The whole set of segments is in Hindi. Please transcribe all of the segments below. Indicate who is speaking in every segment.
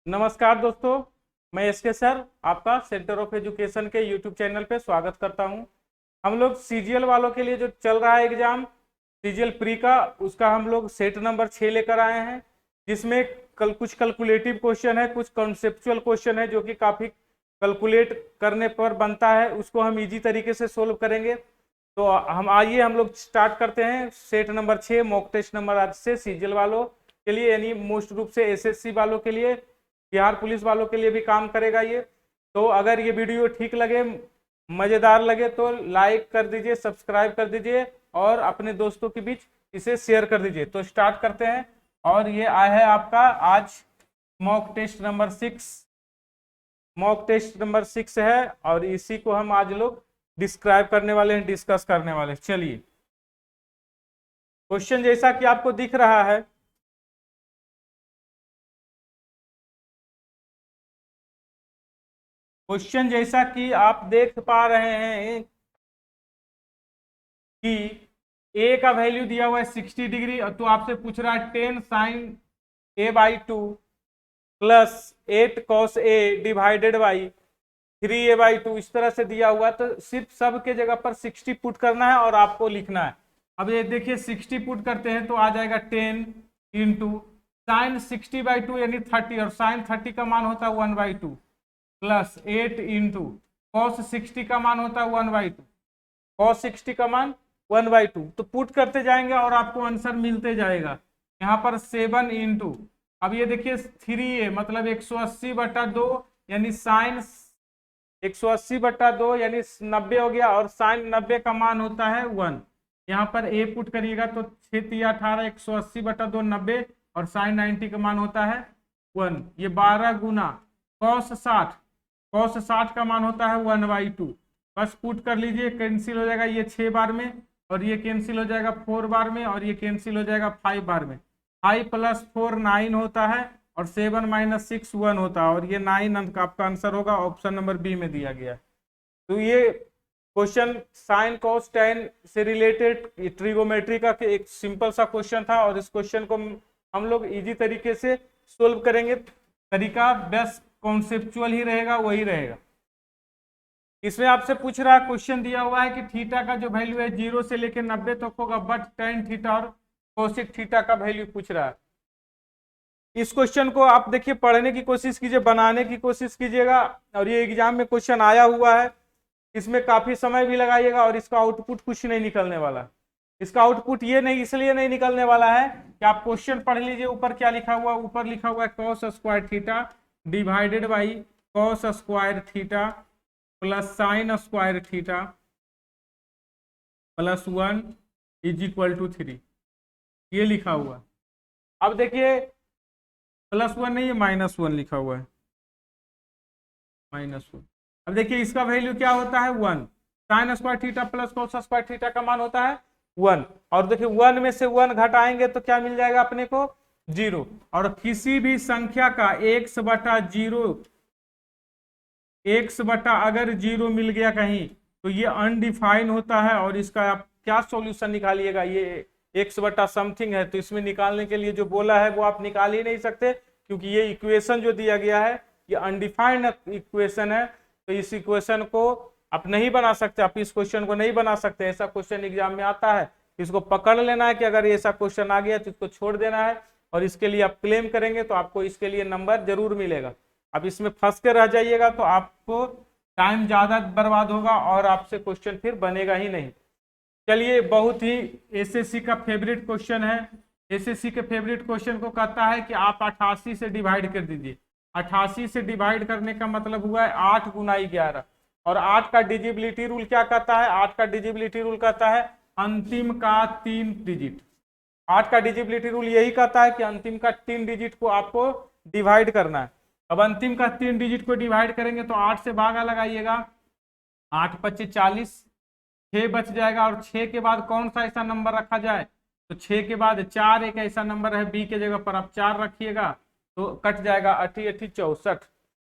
Speaker 1: नमस्कार दोस्तों, मैं एसके सर आपका सेंटर ऑफ एजुकेशन के यूट्यूब चैनल पे स्वागत करता हूं। हम लोग सीजीएल वालों के लिए जो चल रहा है एग्जाम सीजीएल प्री का, उसका हम लोग सेट नंबर 6 लेकर आए हैं, जिसमें कुछ कैलकुलेटिव क्वेश्चन है, कुछ कॉन्सेप्चुअल क्वेश्चन है जो कि काफ़ी कैलकुलेट करने पर बनता है, उसको हम इजी तरीके से सोल्व करेंगे। तो हम लोग स्टार्ट करते हैं। Set number 6 mock test number आज से सीजीएल वालों के लिए, यानी मोस्ट रूप से एसएससी वालों के लिए, बिहार पुलिस वालों के लिए भी काम करेगा ये। तो अगर ये वीडियो ठीक लगे, मज़ेदार लगे तो लाइक कर दीजिए, सब्सक्राइब कर दीजिए और अपने दोस्तों के बीच इसे शेयर कर दीजिए। तो स्टार्ट करते हैं। और ये आया है आपका आज mock test number 6। Mock test number 6 है और इसी को हम आज लोग डिस्क्राइब करने वाले हैं, डिस्कस करने वाले हैं। चलिए, क्वेश्चन जैसा कि आपको दिख रहा है, क्वेश्चन जैसा कि आप देख पा रहे हैं कि ए का वैल्यू दिया हुआ है 60 डिग्री, तो आपसे पूछ रहा है 10 sine a/2 plus 8 cos a divided by 3a/2, इस तरह से दिया हुआ। तो सिर्फ सब के जगह पर 60 पुट करना है और आपको लिखना है। अब ये देखिए 60 पुट करते हैं तो आ जाएगा 10 इंटू साइन 60/2 यानी 30, और साइन 30 का मान होता है 1/2 प्लस 8 इंटू कॉस 60 का मान होता है 1/2, कॉस 60 का मान 1/2। तो पुट करते जाएंगे और आपको आंसर मिलते जाएगा। यहाँ पर 7 इंटू, अब ये देखिए 3a मतलब 180/2 यानी साइन 180/2 यानी 90 हो गया, और साइन 90 का मान होता है 1। यहाँ पर a पुट करिएगा तो 6×3=18, 180/2 90, और साइन 90 का मान होता है 1। ये 12 गुना कॉस 60, कॉस 60 का मान होता है 1/2। बस पुट कर लीजिए, कैंसिल हो जाएगा ये 6 बार में, और ये कैंसिल हो जाएगा 4 बार में, और ये कैंसिल हो जाएगा 5 बार में। 5 + 4 9 होता है, और 7 - 6 1 होता है, और ये 9 अंक आपका आंसर होगा। ऑप्शन नंबर बी में दिया गया है। तो ये क्वेश्चन साइन कॉस टेन से रिलेटेड ट्रिगोमेट्री का एक सिंपल सा क्वेश्चन था, और इस क्वेश्चन को हम लोग इजी तरीके से सोल्व करेंगे। तरीका बेस्ट कॉन्सेप्चुअल ही रहेगा, वही रहेगा। इसमें आपसे पूछ रहा है, क्वेश्चन दिया हुआ है कि थीटा का जो वैल्यू है 0 से लेकर 90 तक होगा, बट टेन थीटा और कोसेक थीटा का वैल्यू पूछ रहा है। इस क्वेश्चन को आप देखिए, पढ़ने की कोशिश कीजिए, बनाने की कोशिश कीजिएगा, और ये एग्जाम में क्वेश्चन आया हुआ है। इसमें काफी समय भी लगाइएगा, और इसका आउटपुट कुछ नहीं निकलने वाला। इसका आउटपुट ये नहीं, इसलिए नहीं निकलने वाला है कि आप क्वेश्चन पढ़ लीजिए। ऊपर क्या लिखा हुआ, ऊपर लिखा हुआ है cos square theta divided by cos square theta plus sine square theta plus 1 = 3, ये लिखा हुआ। अब देखिए +1 नहीं है, -1 लिखा हुआ है, -1। अब देखिए इसका वैल्यू क्या होता है 1, sine square theta plus cos square theta का मान होता है 1, और देखिए 1 में से 1 घटाएंगे तो क्या मिल जाएगा अपने को 0। और किसी भी संख्या का x/0, अगर 0 मिल गया कहीं तो ये अनडिफाइन होता है, और इसका आप क्या सॉल्यूशन निकालिएगा। ये x/समथिंग है, तो इसमें निकालने के लिए जो बोला है वो आप निकाल ही नहीं सकते, क्योंकि ये इक्वेशन जो दिया गया है ये अनडिफाइंड इक्वेशन है। तो इस इक्वेशन को आप नहीं बना सकते, आप इस क्वेश्चन को नहीं बना सकते। ऐसा क्वेश्चन एग्जाम में आता है, इसको पकड़ लेना है कि अगर ऐसा क्वेश्चन आ गया तो इसको छोड़ देना है, और इसके लिए आप क्लेम करेंगे तो आपको इसके लिए नंबर जरूर मिलेगा। अब इसमें फंस के रह जाइएगा तो आपको टाइम ज्यादा बर्बाद होगा, और आपसे क्वेश्चन फिर बनेगा ही नहीं। चलिए, बहुत ही एसएससी का फेवरेट क्वेश्चन है। एसएससी के फेवरेट क्वेश्चन को कहता है कि आप 88 से डिवाइड कर दीजिए। 88 से डिवाइड करने का मतलब हुआ है 8 × 11, और 8 का डिजिबिलिटी रूल क्या कहता है, 8 का डिजिबिलिटी रूल कहता है अंतिम का 3 डिजिट। 8 का डिजिबिलिटी रूल यही कहता है कि अंतिम का 3 डिजिट को आपको डिवाइड करना है। अब अंतिम का 3 डिजिट को डिवाइड करेंगे तो 8 से भागा लगाइएगा, 8 × 25 40, 6 बच जाएगा। और 6 के बाद कौन सा ऐसा नंबर रखा जाए, तो 6 के बाद 4 एक ऐसा नंबर है, बी के जगह पर आप 4 रखिएगा तो कट जाएगा 8 × 8 64,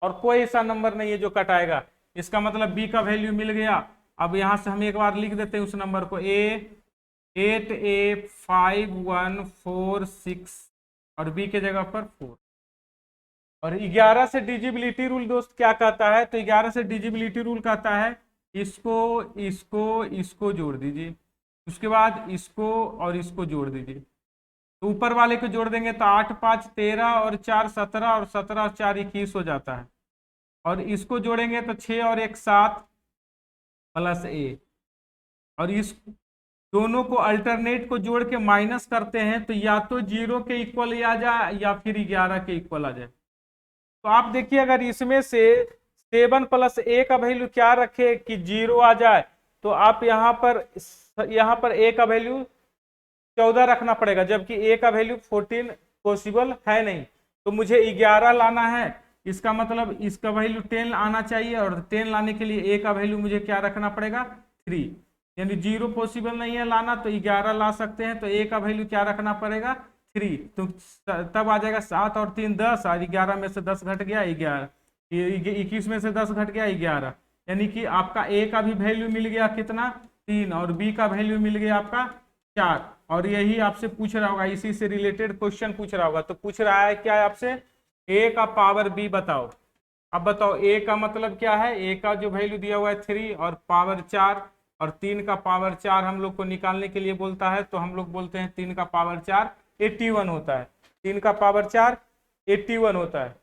Speaker 1: और कोई ऐसा नंबर नहीं है जो कटाएगा। इसका मतलब बी का वैल्यू मिल गया। अब यहाँ से हम एक बार लिख देते हैं उस नंबर को, 8A5146, और बी के जगह पर 4। और 11 से डिजिबिलिटी रूल दोस्त क्या कहता है, तो 11 से डिजिबिलिटी रूल कहता है इसको इसको इसको जोड़ दीजिए, उसके बाद इसको और इसको जोड़ दीजिए। तो ऊपर वाले को जोड़ देंगे तो 8 5 13 और 4 17 और 17 और 4 21 हो जाता है। और इसको जोड़ेंगे तो 6 और 1 7 प्लस ए, और इस दोनों को अल्टरनेट को जोड़ के माइनस करते हैं तो या तो 0 के इक्वल आ जाए या फिर 11 के इक्वल आ जाए। तो आप देखिए अगर इसमें से 7 प्लस ए का वैल्यू क्या रखे कि 0 आ जाए, तो आप यहाँ पर ए का वैल्यू 14 रखना पड़ेगा, जबकि ए का वैल्यू 14 पॉसिबल है नहीं। तो मुझे 11 लाना है, इसका मतलब इसका वैल्यू 10 आना चाहिए, और 10 लाने के लिए ए का वैल्यू मुझे क्या रखना पड़ेगा 3, यानी 0 पॉसिबल नहीं है लाना, तो 11 ला सकते हैं। तो ए का वैल्यू क्या रखना पड़ेगा 3, तो तब आ जाएगा 7 और 3 10, और 11 में से 10 घट गया 11, 21 में से 10 घट गया 11, यानी कि आपका ए का भी वैल्यू मिल गया कितना 3, और बी का वैल्यू मिल गया आपका 4। और यही आपसे पूछ रहा होगा, इसी से रिलेटेड क्वेश्चन पूछ रहा होगा। तो पूछ रहा है क्या है आपसे, ए का पावर बी बताओ। अब बताओ ए का मतलब क्या है, ए का जो वैल्यू दिया हुआ है 3 और पावर 4, और 3 का पावर 4 हम लोग को निकालने के लिए बोलता है, तो हम लोग बोलते हैं 3 का पावर 4 81 होता है। 3 का पावर 4 81 होता है।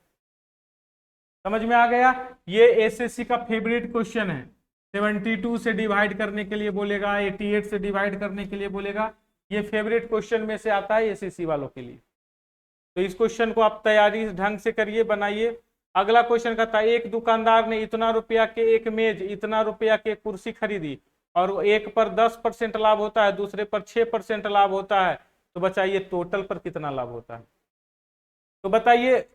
Speaker 1: समझ में आ गया। ये एसएससी का फेवरेट क्वेश्चन है। 72 से डिवाइड करने के लिए बोलेगा, 88 से डिवाइड करने के लिए बोलेगा, ये फेवरेट क्वेश्चन में से आता है एसएससी वालों के लिए। तो इस क्वेश्चन को आप तैयारी ढंग से करिए, बनाइए। अगला क्वेश्चन कहता है एक दुकानदार ने इतना रुपया के एक मेज, इतना रुपया के कुर्सी खरीदी, और एक पर 10% लाभ होता है, दूसरे पर 6% लाभ होता है, तो बताइए टोटल पर कितना लाभ होता है। तो बताइए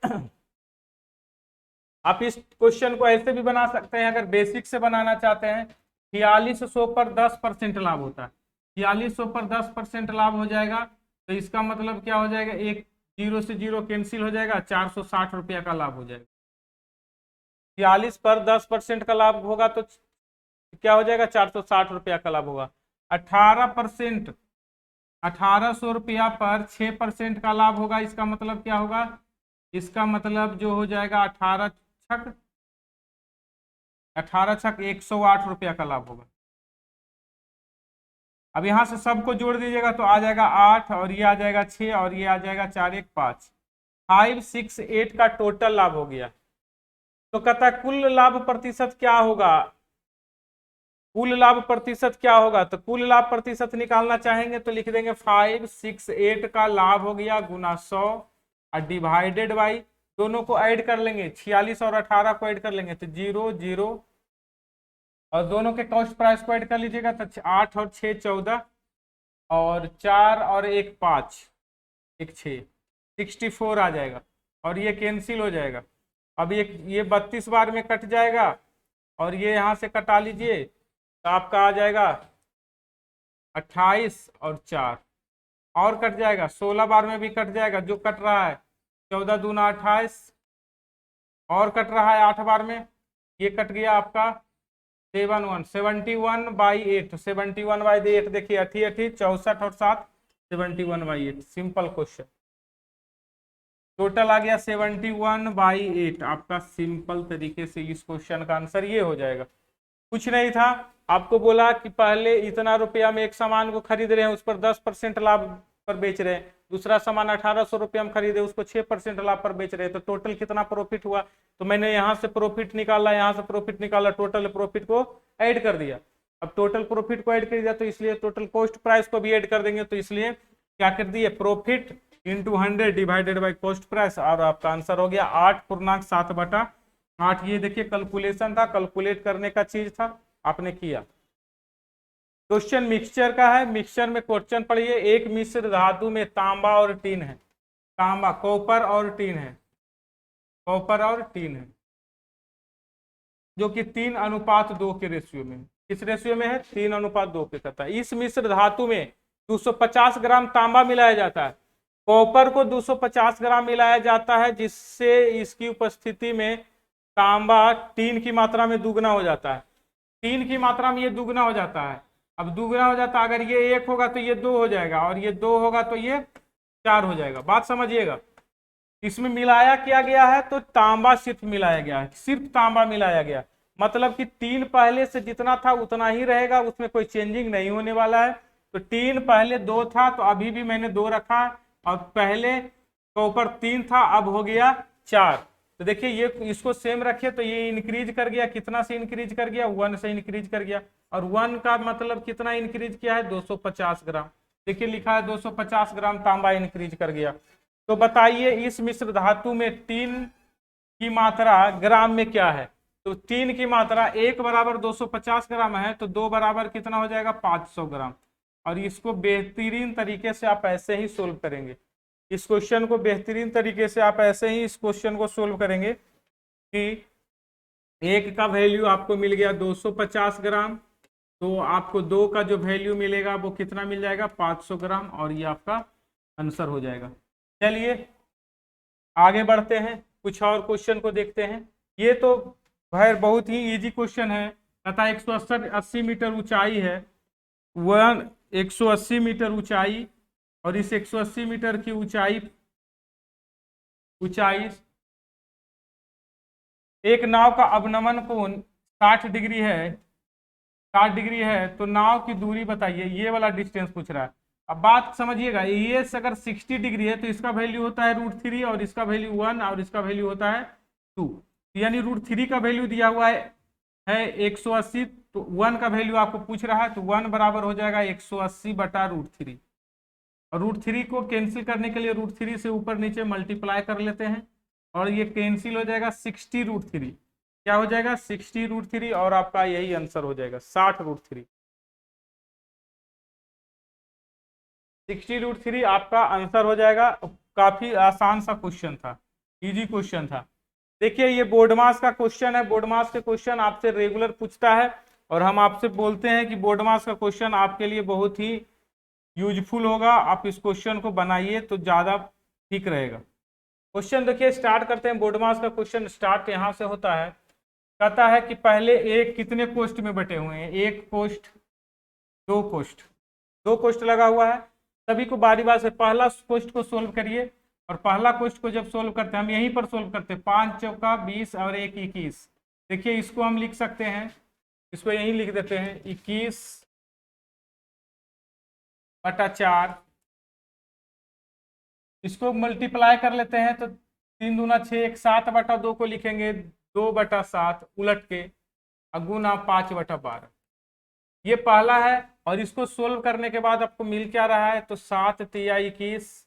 Speaker 1: आप इस क्वेश्चन को ऐसे भी बना सकते हैं, अगर बेसिक से बनाना चाहते हैं। 4600 पर 10% लाभ होता है, 4600 पर 10% लाभ हो जाएगा, तो इसका मतलब क्या हो जाएगा, एक 0 से 0 कैंसिल हो जाएगा, 460 रुपया का लाभ हो जाएगा। 46 पर 10% का लाभ होगा तो क्या हो जाएगा, 460 रुपया का लाभ होगा। 18%, 1800 रुपया पर 6% का लाभ होगा, इसका मतलब क्या होगा, इसका मतलब जो हो जाएगा 18 छक 108 रुपया का लाभ होगा। अब यहां से सबको जोड़ दीजिएगा तो आ जाएगा 8, और ये आ जाएगा 6, और ये आ जाएगा 4 1 5, 5 6 8 का टोटल लाभ हो गया। तो कहता है कुल लाभ प्रतिशत क्या होगा, कुल लाभ प्रतिशत क्या होगा। तो कुल लाभ प्रतिशत निकालना चाहेंगे तो लिख देंगे 5 6 8 का लाभ हो गया गुना 100, और डिवाइडेड बाई, दोनों को ऐड कर लेंगे, 46 और 18 को ऐड कर लेंगे तो 0 0, और दोनों के कॉस्ट प्राइस को ऐड कर लीजिएगा तो 8 और 6 14, और 4 और 1 5 1 6 64 आ जाएगा, और ये कैंसिल हो जाएगा। अब ये 32 बार में कट जाएगा, और ये यहाँ से कटा लीजिए तो आपका आ जाएगा 28 और 4, और कट जाएगा 16 बार में भी कट जाएगा, जो कट रहा है 14 दूना 28, और कट रहा है 8 बार में, ये कट गया आपका 71/8, 71/8 देखिए 88 64 और 7 71/8, सिंपल क्वेश्चन। टोटल आ गया 71/8 आपका। सिंपल तरीके से इस क्वेश्चन का आंसर ये हो जाएगा। कुछ नहीं था, आपको बोला कि पहले इतना रुपया में एक सामान को खरीद रहे हैं, उस पर 10% लाभ पर बेच रहे हैं, दूसरा सामान 1800 रुपया में खरीदे, उसको 6% लाभ पर बेच रहे हैं, तो टोटल कितना प्रॉफिट हुआ। तो मैंने यहाँ से प्रॉफिट निकाला, यहाँ से प्रॉफिट निकाला, टोटल प्रॉफिट को ऐड कर दिया। अब टोटल प्रॉफिट को ऐड कर दिया तो इसलिए टोटल कॉस्ट प्राइस को भी ऐड कर देंगे, तो इसलिए क्या कर दिए, profit into 100 divided by cost price, और आपका आंसर हो गया 8/7/8। ये देखिए कैलकुलेशन था, कैलकुलेट करने का चीज था, आपने किया। क्वेश्चन मिक्सचर का है। मिक्सचर में क्वेश्चन पढ़िए, एक मिश्र धातु में तांबा और टीन है, तांबा कॉपर और टीन है, कॉपर और टीन है, जो कि 3:2 के रेशियो में, किस रेशियो में है, 3:2 पे कहता है। इस मिश्र धातु में 250 ग्राम तांबा मिलाया जाता है, कॉपर को 250 ग्राम मिलाया जाता है, जिससे इसकी उपस्थिति में तांबा टीन की मात्रा में दुगना हो जाता है, टीन की मात्रा में ये दुगना हो जाता है। अब दुगना हो जाता है, अगर ये 1 होगा तो ये 2 हो जाएगा, और ये 2 होगा तो ये 4 हो जाएगा। बात समझिएगा। इसमें मिलाया क्या गया है, तो तांबा सिर्फ मिलाया गया है, सिर्फ तांबा मिलाया गया, मतलब कि 3 पहले से जितना था उतना ही रहेगा, उसमें कोई चेंजिंग नहीं होने वाला है। तो 3 पहले 2 था, तो अभी भी मैंने 2 रखा, और पहले के ऊपर 3 था, अब हो गया 4। तो देखिए ये इसको सेम रखे तो ये इंक्रीज कर गया, कितना से इंक्रीज कर गया, 1 से इंक्रीज कर गया, और 1 का मतलब कितना इंक्रीज किया है, 250 ग्राम। देखिए लिखा है 250 ग्राम तांबा इंक्रीज कर गया। तो बताइए इस मिश्र धातु में 3 की मात्रा ग्राम में क्या है, तो 3 की मात्रा 1 बराबर 250 ग्राम है, तो 2 बराबर कितना हो जाएगा, 500 ग्राम। और इसको बेहतरीन तरीके से आप ऐसे ही सोल्व करेंगे, इस क्वेश्चन को बेहतरीन तरीके से आप ऐसे ही इस क्वेश्चन को सोल्व करेंगे कि 1 का वैल्यू आपको मिल गया 250 ग्राम, तो आपको 2 का जो वैल्यू मिलेगा वो कितना मिल जाएगा, 500 ग्राम, और ये आपका आंसर हो जाएगा। चलिए आगे बढ़ते हैं, कुछ और क्वेश्चन को देखते हैं। ये तो भाई बहुत ही इजी क्वेश्चन है, तथा 180 मीटर ऊंचाई है, वह 180 मीटर ऊंचाई, और इस 180 मीटर की ऊंचाई ऊंचाई एक नाव का अवनमन कोण 60 डिग्री है, 60 डिग्री है, तो नाव की दूरी बताइए, ये वाला डिस्टेंस पूछ रहा है। अब बात समझिएगा, ये अगर 60 डिग्री है तो इसका वैल्यू होता है √3, और इसका वैल्यू 1, और इसका वैल्यू होता है 2, यानी √3 का वैल्यू दिया हुआ है 180, तो 1 का वैल्यू आपको पूछ रहा है, तो 1 बराबर हो जाएगा 180 बटा √3, और √3 को कैंसिल करने के लिए √3 से ऊपर नीचे मल्टीप्लाई कर लेते हैं, और ये कैंसिल हो जाएगा 60√3, क्या हो जाएगा 60√3, और आपका यही आंसर हो जाएगा 60√3। 60√3 आपका आंसर हो जाएगा। काफी आसान सा क्वेश्चन था, इजी क्वेश्चन था। देखिए ये बोर्ड मास का क्वेश्चन है, बोर्ड मास के क्वेश्चन आपसे रेगुलर पूछता है, और हम आपसे बोलते हैं कि बोर्ड मास का क्वेश्चन आपके लिए बहुत ही यूजफुल होगा, आप इस क्वेश्चन को बनाइए तो ज्यादा ठीक रहेगा। क्वेश्चन देखिए स्टार्ट करते हैं, बोर्ड मास का क्वेश्चन स्टार्ट यहाँ से होता है। कहता है कि पहले एक कितने कोष्ठ में बटे हुए हैं, 1 कोष्ठ, 2 कोष्ठ, 2 कोष्ठ लगा हुआ है। सभी को बारी बारी से पहला कोष्ठ को सोल्व करिए, और पहला क्वेश्चन को जब सोल्व करते हैं, हम यहीं पर सोल्व करते हैं, 5 चौका 20 और 1 21। देखिए इसको हम लिख सकते हैं, इसको यहीं लिख देते हैं, 21 बटा 4, इसको मल्टीप्लाई कर लेते हैं, तो 3 दूना 6, 1 7 बटा 2 को लिखेंगे 2 बटा 7 उलट के, गुना 5 बटा 12। ये पहला है, और इसको सोल्व करने के बाद आपको मिल क्या रहा है, तो 7 तिया 21,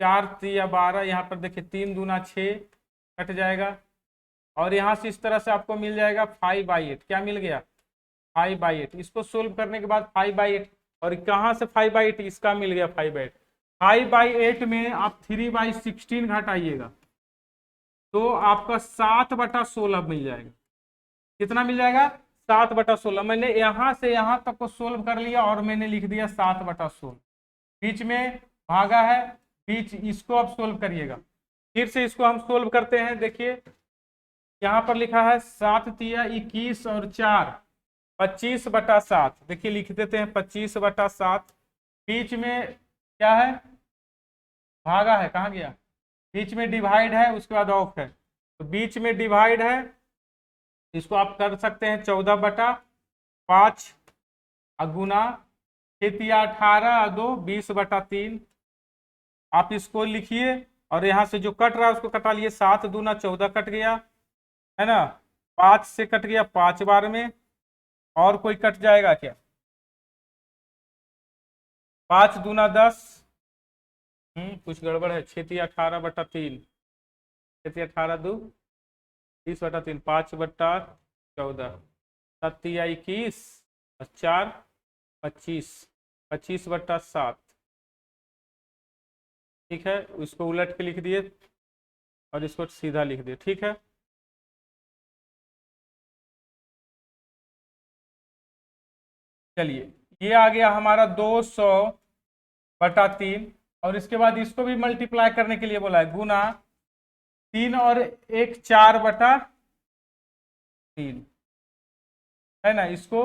Speaker 1: 4 तिया 12, यहाँ पर देखिए 3 दूना 6 कट जाएगा, और यहाँ से इस तरह से आपको मिल जाएगा 5/8, क्या मिल गया 5/8। इसको सोल्व करने के बाद 5/8, और कहाँ से 5/8, इसका मिल गया 5/8। 5/8 में आप 3/16 घटाइएगा, तो आपका 7/16 मिल जाएगा। कितना मिल जाएगा, 7/16। मैंने यहां से यहां तक को सोल्व कर लिया, और मैंने लिख दिया 7/16, बीच में भागा है, बीच इसको आप सोल्व करिएगा। फिर से इसको हम सोल्व करते हैं, देखिए यहाँ पर लिखा है 7 तिया 21 और 4 25/7, देखिए लिख देते हैं 25/7, बीच में क्या है, भागा है, कहाँ गया, बीच में डिवाइड है, उसके बाद ऑफ है, तो बीच में डिवाइड है, इसको आप कर सकते हैं 14/5, गुना 18 2 20/3। आप इसको लिखिए, और यहाँ से जो कट रहा है उसको कटा लिए, 7 दूना 14 कट गया है ना, 5 से कट गया 5 बार में, और कोई कट जाएगा क्या, 5 दूना 10, कुछ गड़बड़ है, 6×18/3, 6×18 2 20/3, 5/14, 7×21 और 4 25, 25/7, ठीक है। उसको उलट के लिख दिए, और इसको सीधा लिख दिए, ठीक है। चलिए ये आ गया हमारा 200/3, और इसके बाद इसको भी मल्टीप्लाई करने के लिए बोला है, गुना 3 और 1 4/3, है ना, इसको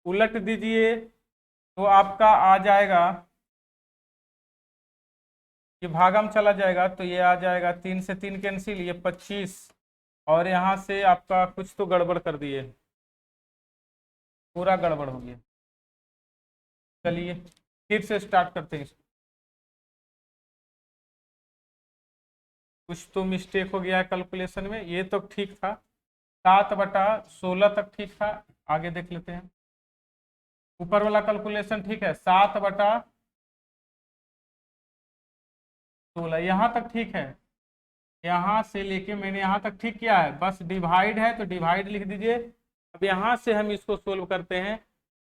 Speaker 1: उलट दीजिए, तो आपका आ जाएगा ये भागा में चला जाएगा तो ये आ जाएगा 3 से 3 कैंसिल, ये 25, और यहाँ से आपका कुछ तो गड़बड़ कर दिए, पूरा गड़बड़ हो गया। चलिए फिर से स्टार्ट करते हैं इसको। कुछ तो मिस्टेक हो गया है कैलकुलेशन में। ये तो ठीक था, 7/16 तक ठीक था। आगे देख लेते हैं। ऊपर वाला कैलकुलेशन ठीक है, 7/16 यहाँ तक ठीक है। यहाँ से लेके मैंने यहाँ तक ठीक किया है, बस डिवाइड है तो डिवाइड लिख दीजिए। अब यहाँ से हम इसको सोल्व करते हैं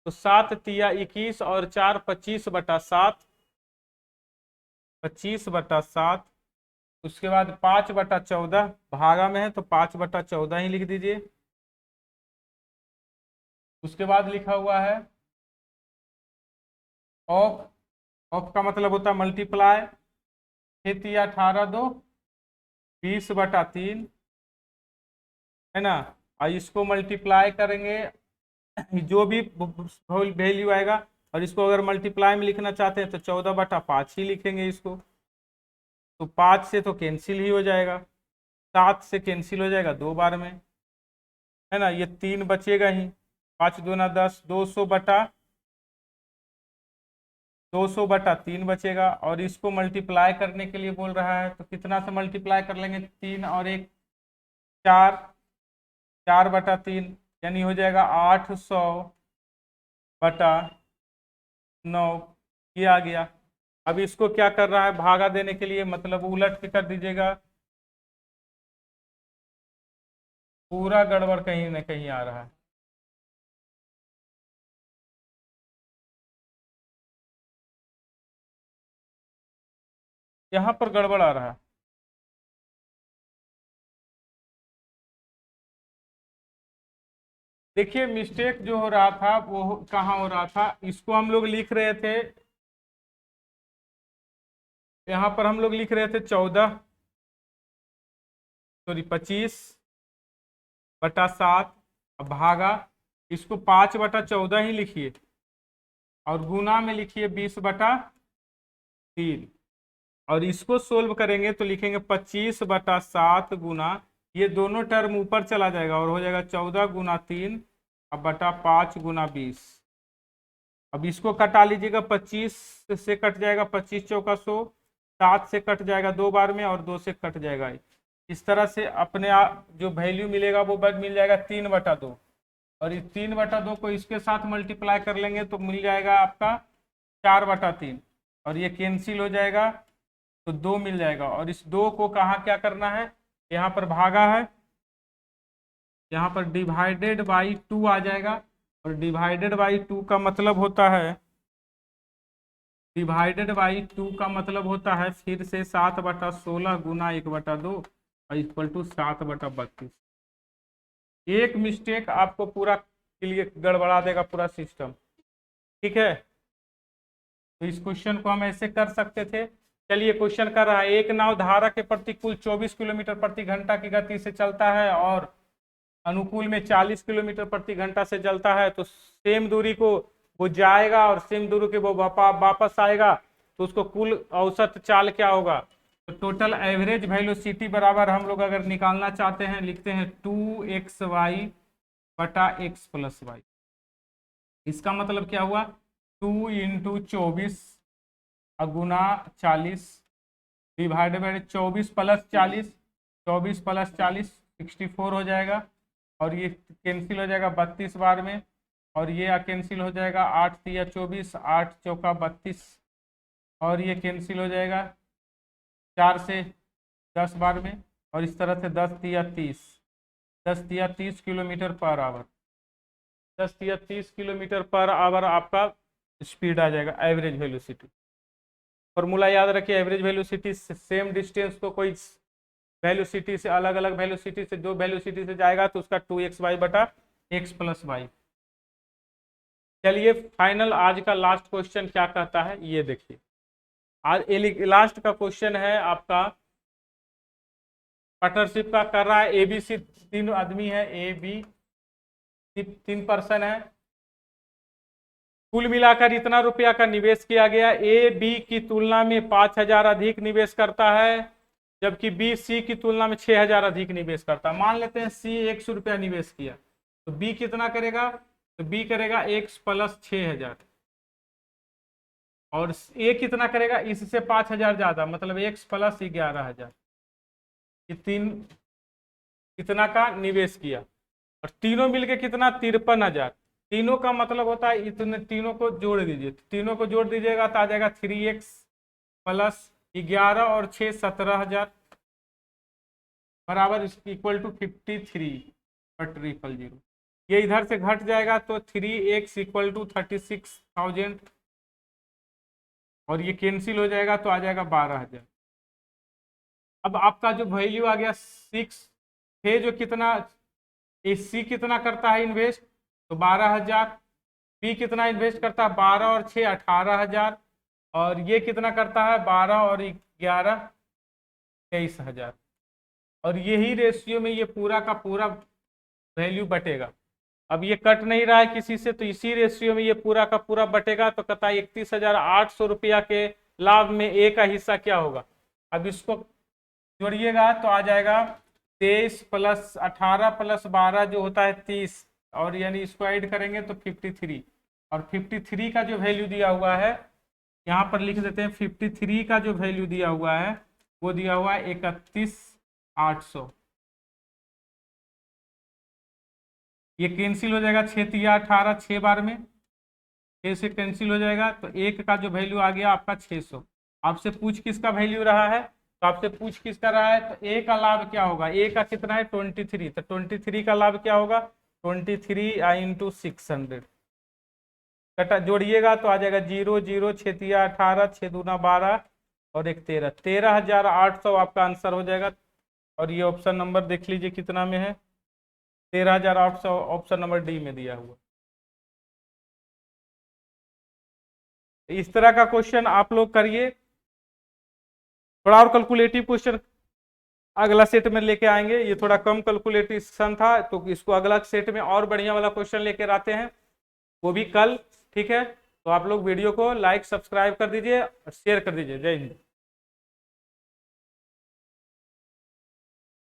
Speaker 1: तो 7 तिया 21 और 4 25/7, 25/7। उसके बाद 5/14 भागा में है तो 5/14 ही लिख दीजिए। उसके बाद लिखा हुआ है ऑफ, ऑफ का मतलब होता है मल्टीप्लाई, 6 तिया 18 2 20/3 है ना। और इसको मल्टीप्लाई करेंगे, जो भी वैल्यू आएगा, और इसको अगर मल्टीप्लाई में लिखना चाहते हैं तो 14/5 ही लिखेंगे इसको। तो 5 से तो कैंसिल ही हो जाएगा, 7 से कैंसिल हो जाएगा 2 बार में, है ना। ये 3 बचेगा ही, 5 दूना 10, 200/3 बचेगा। और इसको मल्टीप्लाई करने के लिए बोल रहा है तो कितना से मल्टीप्लाई कर लेंगे, 3 और 1 4, 4/3 यानी हो जाएगा 800/9। ये आ गया। अब इसको क्या कर रहा है, भागा देने के लिए, मतलब उलट के कर दीजिएगा। पूरा गड़बड़ कहीं ना कहीं आ रहा है। यहाँ पर गड़बड़ आ रहा है। देखिए मिस्टेक जो हो रहा था वो कहाँ हो रहा था, इसको हम लोग लिख रहे थे, यहाँ पर हम लोग लिख रहे थे 14, सॉरी 25/7। अब भागा, इसको 5/14 ही लिखिए, और गुना में लिखिए 20/3। और इसको सोल्व करेंगे तो लिखेंगे 25/7 गुना, ये दोनों टर्म ऊपर चला जाएगा और हो जाएगा 14 × 3 अब बटा 5 × 20। अब इसको कटा लीजिएगा, 25 से कट जाएगा 25 चौका 100, 7 से कट जाएगा 2 बार में, और 2 से कट जाएगा। इस तरह से अपने आप जो वैल्यू मिलेगा वो मिल जाएगा 3/2। और इस 3/2 को इसके साथ मल्टीप्लाई कर लेंगे तो मिल जाएगा आपका 4/3, और ये कैंसिल हो जाएगा तो 2 मिल जाएगा। और इस 2 को कहाँ क्या करना है, यहाँ पर भागा है, यहाँ पर डिवाइडेड बाई 2 आ जाएगा। और डिवाइडेड बाई 2 का मतलब होता है, डिवाइडेड बाई 2 का मतलब होता है फिर से 7/16 गुना 1/2 और इक्वल टू 7/32। एक मिस्टेक आपको पूरा क्लियर गड़बड़ा देगा पूरा सिस्टम, ठीक है। तो इस क्वेश्चन को हम ऐसे कर सकते थे। चलिए क्वेश्चन कर रहा है, एक नाव धारा के प्रतिकूल 24 किलोमीटर प्रति घंटा की गति से चलता है और अनुकूल में 40 किलोमीटर प्रति घंटा से चलता है। तो सेम दूरी को वो जाएगा और सेम दूरी के वो वापस आएगा, तो उसको कुल औसत चाल क्या होगा। तो टोटल एवरेज वेलोसिटी बराबर हम लोग अगर निकालना चाहते हैं, लिखते हैं 2xy/x + y। इसका मतलब क्या हुआ, 2 × 24 गुना 40 डिवाइडेड बाई 24 + 40, 24 + 40 64 हो जाएगा। और ये कैंसिल हो जाएगा 32 बार में, और ये कैंसिल हो जाएगा 8 तिया 24, 8 चौका 32, और ये कैंसिल हो जाएगा 4 से 10 बार में, और इस तरह से 10 तिया 30, 10 तिया 30 किलोमीटर पर आवर, 10 तिया 30 किलोमीटर पर आवर आपका स्पीड आ जाएगा, एवरेज वेलोसिटी। फॉर्मूला याद रखिए, एवरेज वेलोसिटी सेम डिस्टेंस को कोई वेलोसिटी से अलग अलग वेलोसिटी से, जो वेलोसिटी से जाएगा तो उसका 2xy/x + y। चलिए फाइनल आज का लास्ट क्वेश्चन क्या कहता है ये देखिए। आज लास्ट का क्वेश्चन है आपका, पार्टनरशिप का कर रहा है ABC, 3 आदमी है, AB 3 पर्सन है। कुल मिलाकर इतना रुपया का निवेश किया गया। ए बी की तुलना में 5,000 अधिक निवेश करता है, जबकि बी सी की तुलना में 6,000 अधिक निवेश करता है। मान लेते हैं सी 100 रुपया निवेश किया, तो बी कितना करेगा, तो बी करेगा x प्लस 6,000, और ए कितना करेगा, इससे 5,000 ज्यादा, मतलब x प्लस 11,000। ये तीन कितना का निवेश किया, और तीनों मिलके कितना, 53,000। तीनों का मतलब होता है इतने, तीनों को जोड़ दीजिए, तीनों को जोड़ दीजिएगा तो आ जाएगा 3x प्लस 11 और 6 17,000 बराबर इक्वल टू 53/000। ये इधर से घट जाएगा तो 3x इक्वल टू 36,000, और ये कैंसिल हो जाएगा तो आ जाएगा 12,000। अब आपका जो वैल्यू आ गया 6 है, जो कितना सी कितना करता है इन्वेस्ट, तो 12,000। बी कितना इन्वेस्ट करता है, 12 और 6 18,000, और ये कितना करता है, 12 और 11 23,000। और यही रेशियो में ये पूरा का पूरा वैल्यू बटेगा। अब ये कट नहीं रहा है किसी से, तो इसी रेशियो में ये पूरा का पूरा बटेगा। तो कहता है 31,800 रुपया के लाभ में ए का हिस्सा क्या होगा। अब इसको जोड़िएगा तो आ जाएगा 23 प्लस 18 प्लस 12 जो होता है 30, और यानी इसको ऐड करेंगे तो 53, और 53 का जो वैल्यू दिया हुआ है यहाँ पर लिख देते हैं। 53 का जो वैल्यू दिया हुआ है वो दिया हुआ है 31,800। ये कैंसिल हो जाएगा, 6 तिया 18, 6 बार में 6 से कैंसिल हो जाएगा, तो एक का जो वैल्यू आ गया आपका 600। आपसे पूछ किसका वैल्यू रहा है, तो आपसे पूछ किसका रहा है, तो ए का लाभ क्या होगा, ए का कितना है 23, तो 23 का लाभ क्या होगा, 23 × 600 कटा जोड़िएगा तो आ जाएगा 0 0 6 तिया 18 6 दूना 12 और 1 13, 13,800 आपका आंसर हो जाएगा। और ये ऑप्शन नंबर देख लीजिए कितना में है, 13,800 ऑप्शन नंबर डी में दिया हुआ। इस तरह का क्वेश्चन आप लोग करिए। थोड़ा और कैलकुलेटिव क्वेश्चन अगला सेट में लेके आएंगे। ये थोड़ा कम कैलकुलेशन था, तो इसको अगला सेट में और बढ़िया वाला क्वेश्चन लेकर आते हैं, वो भी कल। ठीक है, तो आप लोग वीडियो को लाइक सब्सक्राइब कर दीजिए और शेयर कर दीजिए। जय हिंद।